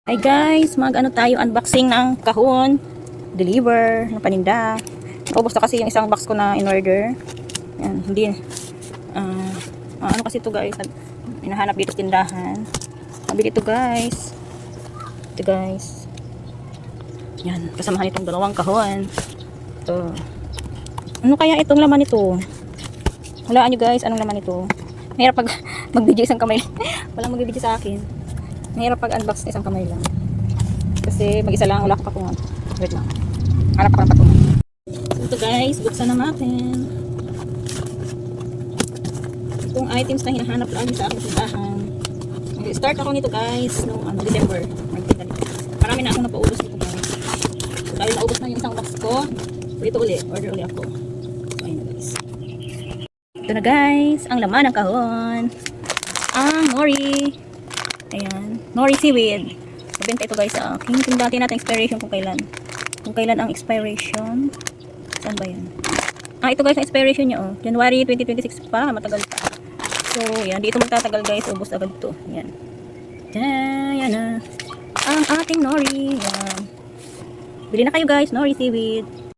Hi guys, mag-ano tayo, unboxing ng kahon, deliver, ng paninda. Naubos na kasi yung isang box ko na in-order. Yan, hindi, ano kasi ito guys, hinahanap dito sa tindahan. Mabili ito guys. Ito guys. Yan, kasamahan itong dalawang kahon. Ito. Ano kaya itong laman nito? Hulaan nyo guys, anong laman ito? Mahirap pag mag-video isang kamay. Walang mag-video sa akin. Mahirap pag unbox isang kamay lang. Kasi mag-isa lang, wala ko patungan. Wait lang. Hanap ko ng patungan. So ito guys, buksan na natin. Itong items na hinahanap lagi sa aking tindahan. Start ako nito guys noong December. Marami na akong napaubos nito guys. So dahil naubos na yung isang box ko, so ito uli, order uli ako. So ayun na guys. Ito na guys, ang laman ng kahon. Ang nori. Ayan, nori seaweed. Mabenta ito guys sa akin. Tingnan natin expiration kung kailan. Kung kailan ang expiration. Saan ba yan? Ito guys ang expiration niya oh. January 2026 pa. Matagal pa. So, yan. Dito magtatagal guys. Ubus agad to. Yan. Yan na. Ang ating nori. Yan. Bili na kayo guys. Nori seaweed.